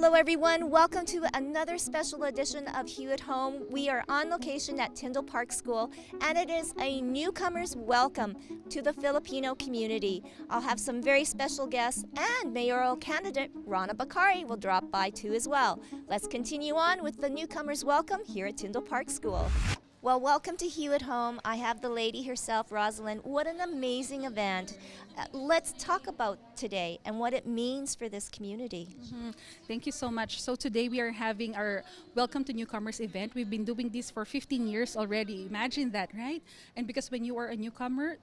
Hello everyone, welcome to another special edition of Hue at Home. We are on location at Tyndall Park School and it is a newcomer's welcome to the Filipino community. I'll have some very special guests and mayoral candidate Rana Bokhari will drop by too as well. Let's continue on with the newcomer's welcome here at Tyndall Park School. Well, welcome to Hue at Home. I have the lady herself, Rosalind. What an amazing event. Let's talk about today and what it means for this community. Thank you so much. So today we are having our Welcome to Newcomers event. We've been doing this for 15 years already. Imagine that, right? And because when you are a newcomer,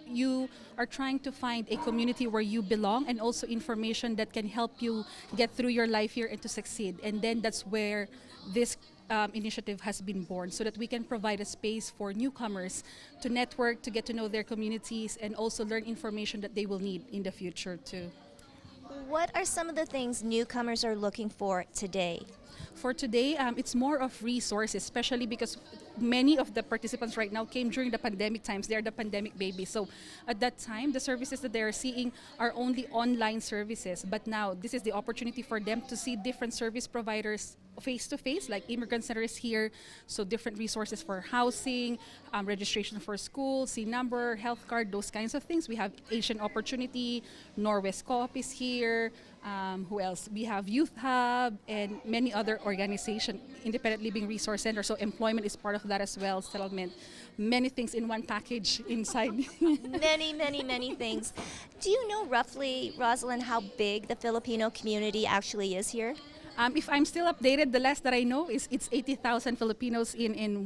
you are trying to find a community where you belong and also information that can help you get through your life here and to succeed. And then that's where this initiative has been born, so that we can provide a space for newcomers to network, to get to know their communities, and also learn information that they will need in the future too. What are some of the things newcomers are looking for today? For today, it's more of resources, especially because many of the participants right now came during the pandemic times. They are the pandemic babies. So at that time, the services that they are seeing are only online services. But now, this is the opportunity for them to see different service providers face-to-face, like immigrant centers here. So different resources for housing, registration for school, C number, health card, those kinds of things. We have Asian Opportunity, Norwest Co-op is here. Who else? We have Youth Hub and many other organizations, Independent Living Resource Center. So employment is part of that as well, settlement. Many things in one package inside. Many things. Do you know roughly, Rosalind, how big the Filipino community actually is here? If I'm still updated, the last that I know is it's 80,000 Filipinos in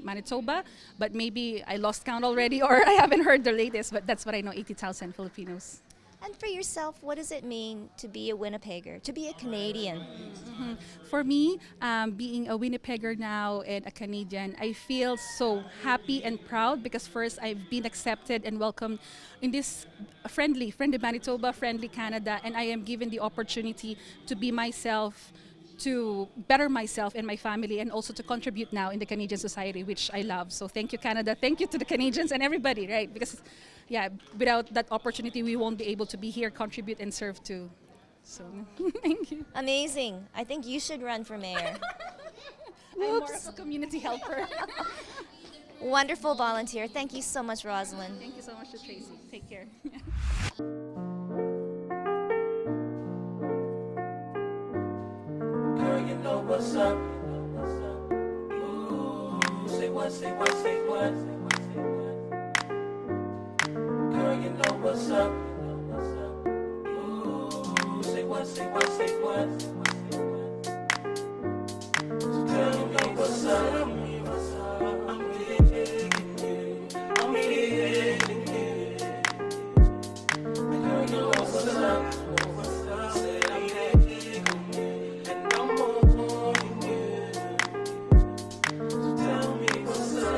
Manitoba, but maybe I lost count already or I haven't heard the latest, but that's what I know, 80,000 Filipinos. And for yourself, what does it mean to be a Winnipegger, to be a Canadian? For me, being a Winnipegger now and a Canadian, I feel so happy and proud because first I've been accepted and welcomed in this friendly Manitoba, friendly Canada, and I am given the opportunity to be myself, to better myself and my family, and also to contribute now in the Canadian society, which I love. So thank you, Canada. Thank you to the Canadians and everybody, right? Because yeah, without that opportunity, we won't be able to be here, contribute, and serve too. So thank you. Amazing. I think you should run for mayor. I'm more of a community helper. Wonderful volunteer. Thank you so much, Rosalind. Thank you so much to Tracy. Take care. Girl, you know what's up. Ooh, say what, say what, say what. Girl, you know what's up. Ooh, say what, say what, say what. So tell me what's up. I'm begging you. I'm begging you. Girl, you know what's up. Say I'm begging you. And I'm wanting you. So tell me what's up.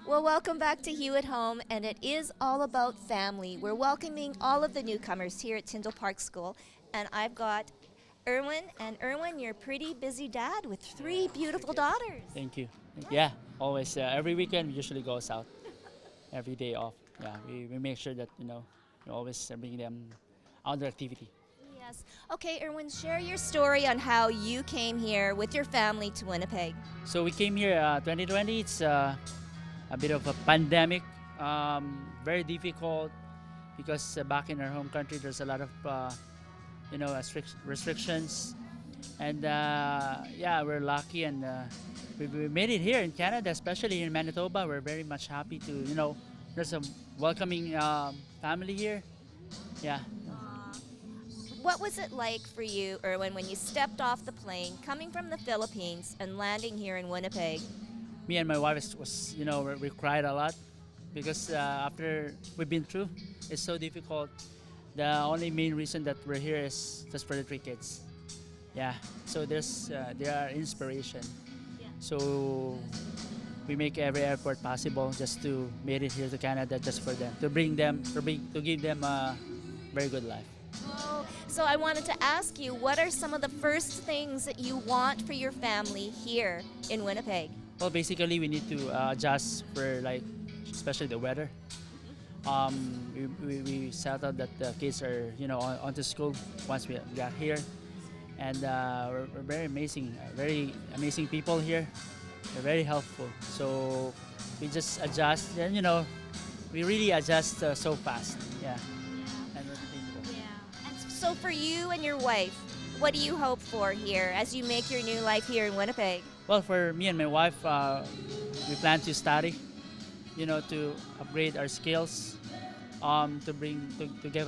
Well, welcome back to Hue at Home, and it is all about family. We're welcoming all of the newcomers here at Tyndall Park School, and I've got Erwin, and Erwin, you're a pretty busy dad with 3 beautiful daughters. Thank you. Yeah, always. Every weekend we usually go out. Every day off. Yeah, we make sure that we always bring them outdoor activity. Yes. Okay, Erwin, share your story on how you came here with your family to Winnipeg. So we came here 2020. It's a bit of a pandemic, very difficult because back in our home country there's a lot of restrictions, and yeah, we're lucky and we made it here in Canada, especially in Manitoba. We're very much happy to there's a welcoming family here. Yeah. What was it like for you, Erwin, when you stepped off the plane coming from the Philippines and landing here in Winnipeg? Me and my wife was we cried a lot because after we've been through, it's so difficult. The only main reason that we're here is just for the 3 kids. Yeah, so they are inspiration. Yeah. So we make every effort possible just to make it here to Canada just for them, to give them a very good life. Oh, so I wanted to ask you, what are some of the first things that you want for your family here in Winnipeg? Well, basically, we need to adjust for like, especially the weather. We settled that the kids are, on to school once we got here, and we're very amazing people here. They're very helpful. So we just adjust, and we really adjust so fast. Yeah. And we're thankful. Yeah. And so for you and your wife, what do you hope for here as you make your new life here in Winnipeg? Well, for me and my wife, we plan to study, to upgrade our skills, to get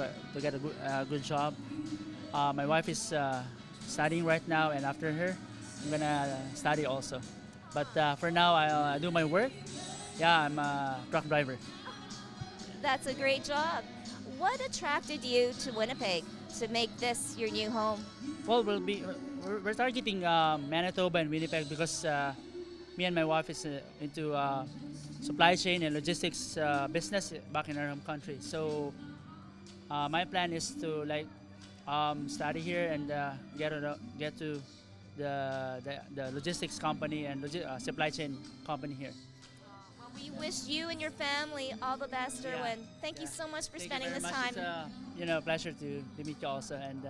a good job. My wife is studying right now, and after her, I'm gonna study also. But for now, I do my work. Yeah, I'm a truck driver. That's a great job. What attracted you to Winnipeg to make this your new home? Well, we're targeting Manitoba and Winnipeg because me and my wife is into supply chain and logistics business back in our home country. So my plan is to study here and get to the logistics company and supply chain company here. Well, we wish you and your family all the best, Erwin. Thank you so much for spending this time. It's a pleasure to meet you also, and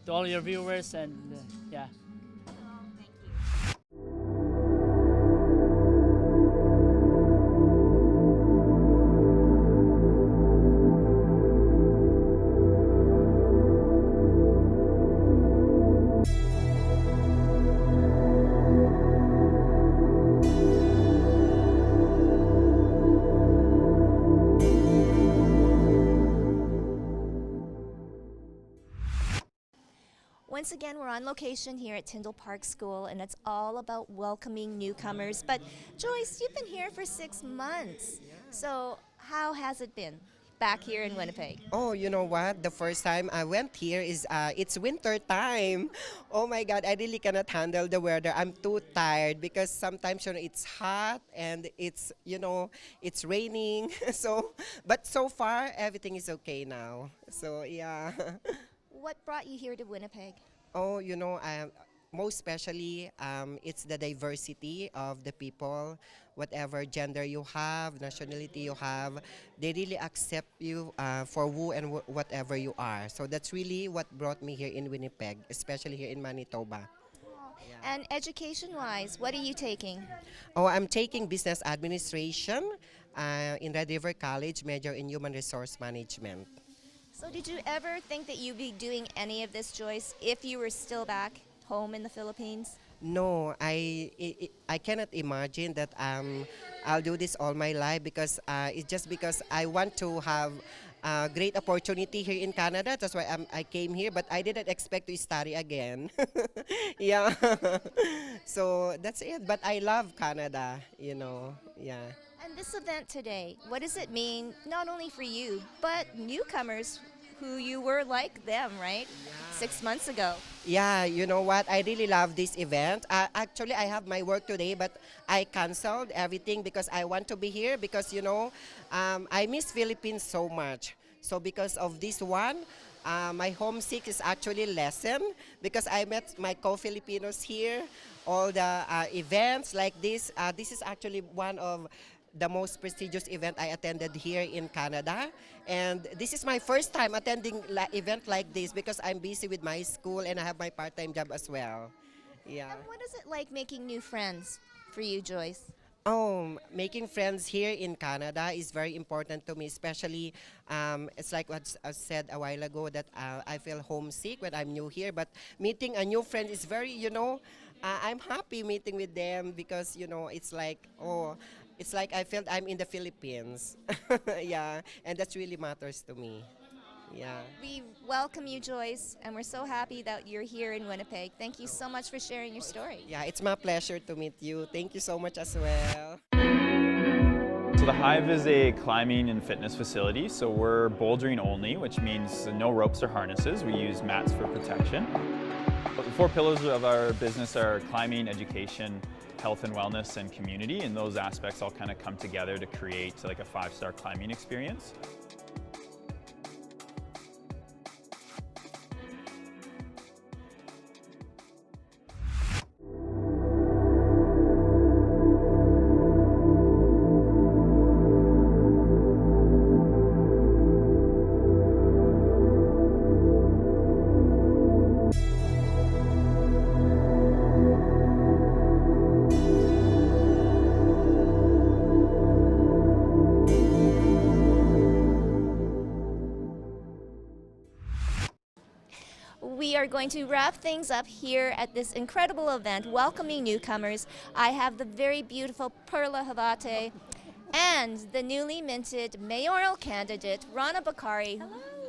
to all your viewers, and yeah. Thank you. Once again, we're on location here at Tyndall Park School, and it's all about welcoming newcomers. But Joyce, you've been here for 6 months. So how has it been back here in Winnipeg? Oh, you know what? The first time I went here is it's winter time. Oh my God, I really cannot handle the weather. I'm too tired because sometimes it's hot and it's raining. But so far everything is okay now. So yeah. What brought you here to Winnipeg? Oh, most especially, it's the diversity of the people. Whatever gender you have, nationality you have, they really accept you for who and whatever you are. So that's really what brought me here in Winnipeg, especially here in Manitoba. And education-wise, what are you taking? Oh, I'm taking business administration in Red River College, major in human resource management. So did you ever think that you'd be doing any of this, Joyce, if you were still back home in the Philippines? No, I cannot imagine that I'll do this all my life because it's just because I want to have a great opportunity here in Canada. That's why I came here, but I didn't expect to study again. Yeah. So that's it. But I love Canada, yeah. And this event today, what does it mean not only for you, but newcomers who you were like them, right? 6 months ago. Yeah, you know what? I really love this event. Actually, I have my work today, but I canceled everything because I want to be here because, I miss Philippines so much. So because of this one, my homesick is actually lessened because I met my co-Filipinos here. All the events like this. This is actually one of the most prestigious event I attended here in Canada. And this is my first time attending event like this because I'm busy with my school and I have my part-time job as well. Yeah. And what is it like making new friends for you, Joyce? Oh, making friends here in Canada is very important to me, especially it's like what I said a while ago that I feel homesick when I'm new here, but meeting a new friend is very, I'm happy meeting with them because, it's like I felt I'm in the Philippines. Yeah, and that really matters to me. Yeah. We welcome you, Joyce, and we're so happy that you're here in Winnipeg. Thank you so much for sharing your story. Yeah, it's my pleasure to meet you. Thank you so much as well. So the Hive is a climbing and fitness facility, so we're bouldering only, which means no ropes or harnesses. We use mats for protection. But the four pillars of our business are climbing, education, health and wellness, and community, and those aspects all kind of come together to create like a 5-star climbing experience. We are going to wrap things up here at this incredible event, welcoming newcomers. I have the very beautiful Perla Havate and the newly minted mayoral candidate, Rana Bokhari,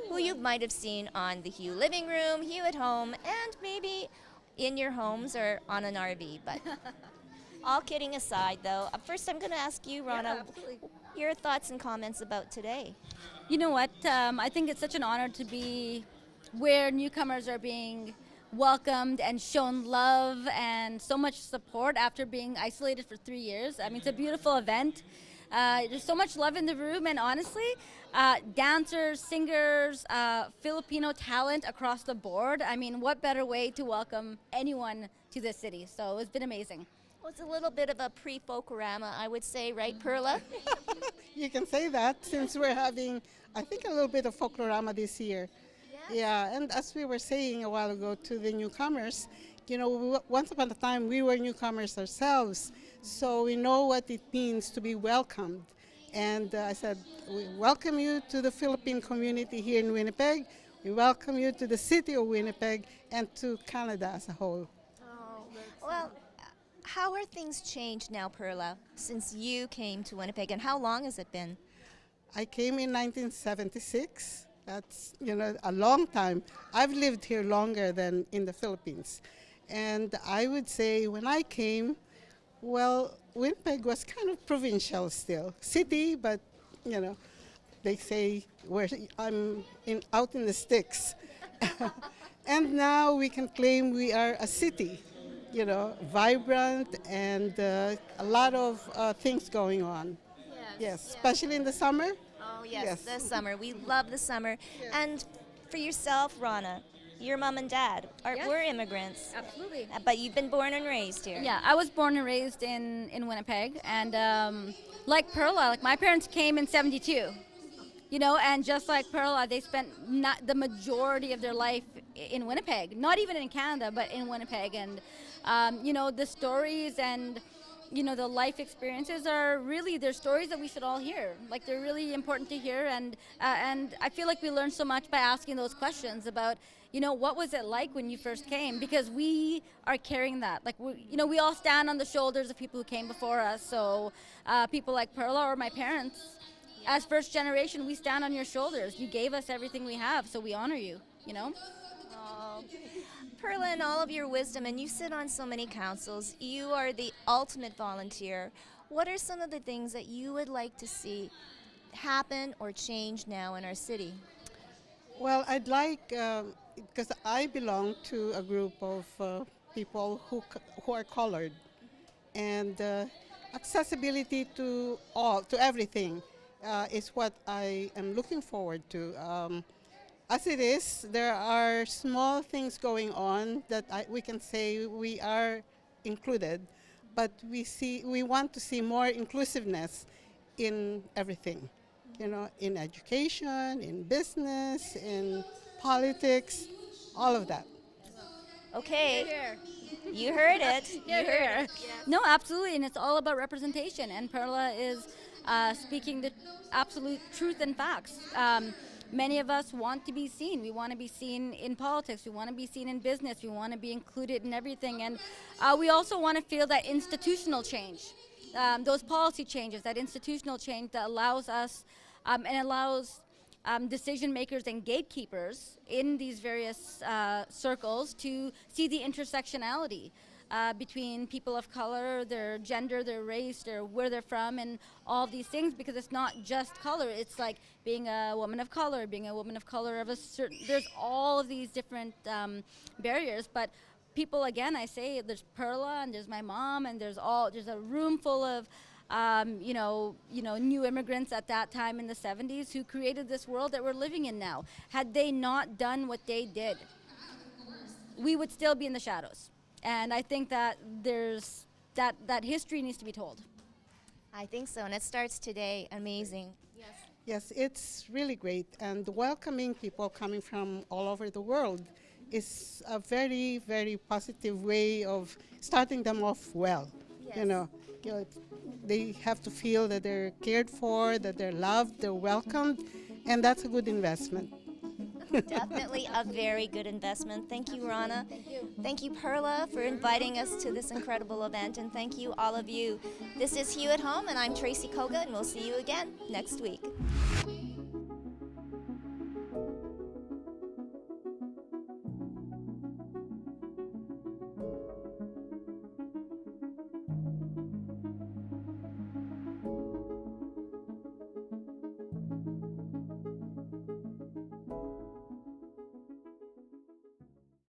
who you might have seen on the Hue Living Room, Hue at Home, and maybe in your homes or on an RV. But all kidding aside, though, first I'm going to ask you, Rana, your thoughts and comments about today. You know what? I think it's such an honor to be where newcomers are being welcomed and shown love and so much support after being isolated for 3 years. I mean, it's a beautiful event. There's so much love in the room, and honestly, dancers, singers, Filipino talent across the board. I mean, what better way to welcome anyone to this city? So it's been amazing. Well, it's a little bit of a pre-folklorama, I would say, right, Perla? You can say that since we're having, I think, a little bit of folklorama this year. Yeah, and as we were saying a while ago to the newcomers, you know, once upon a time we were newcomers ourselves, so we know what it means to be welcomed. And I said, we welcome you to the Philippine community here in Winnipeg. We welcome you to the city of Winnipeg and to Canada as a whole. Well, how are things changed now, Perla, since you came to Winnipeg, and how long has it been? I came in 1976. That's, you know, a long time. I've lived here longer than in the Philippines. And I would say when I came, well, Winnipeg was kind of provincial still. City, but, you know, they say I'm out in the sticks. And now we can claim we are a city, you know, vibrant and a lot of things going on. Yes, especially in the summer. Oh, yes, the summer. We love the summer. And for yourself, Rana, your mom and dad were immigrants. Absolutely. But you've been born and raised here. Yeah, I was born and raised in Winnipeg, and like Perla, like my parents came in '72, you know, and just like Perla, they spent not the majority of their life in Winnipeg, not even in Canada, but in Winnipeg, and you know, the stories and you know, the life experiences are really, they're stories that we should all hear. Like, they're really important to hear, and I feel like we learn so much by asking those questions about, you know, what was it like when you first came? Because we are carrying that. Like, you know, we all stand on the shoulders of people who came before us. So people like Perla or my parents, as first generation, we stand on your shoulders. You gave us everything we have, so we honor you, you know? Oh. Perla, in all of your wisdom, and you sit on so many councils, you are the ultimate volunteer. What are some of the things that you would like to see happen or change now in our city? Well, I'd like, because I belong to a group of people who are colored, and accessibility to everything is what I am looking forward to. As it is, there are small things going on that we can say we are included, but we want to see more inclusiveness in everything, you know, in education, in business, in politics, all of that. Okay, you heard it. You heard it. No, absolutely, and it's all about representation, and Perla is speaking the absolute truth and facts. Many of us want to be seen. We want to be seen in politics. We want to be seen in business. We want to be included in everything. And we also want to feel that institutional change, those policy changes, that institutional change that allows us and allows decision makers and gatekeepers in these various circles to see the intersectionality. between people of color, their gender, their race, where they're from, and all these things, because it's not just color. It's like being a woman of color of a certain, there's all of these different barriers. But people, again, I say, there's Perla and there's my mom, and there's a room full of new immigrants at that time in the 70s who created this world that we're living in now. Had they not done what they did, we would still be in the shadows. And I think that that history needs to be told. I think so, and it starts today. Amazing. Yes, it's really great. And welcoming people coming from all over the world is a very, very positive way of starting them off well. Yes. You know, they have to feel that they're cared for, that they're loved, they're welcomed, and that's a good investment. Definitely a very good investment. Thank you, Rana. Thank you, Perla, for inviting us to this incredible event, and thank you, all of you. This is Hue at Home, and I'm Tracy Koga, and we'll see you again next week.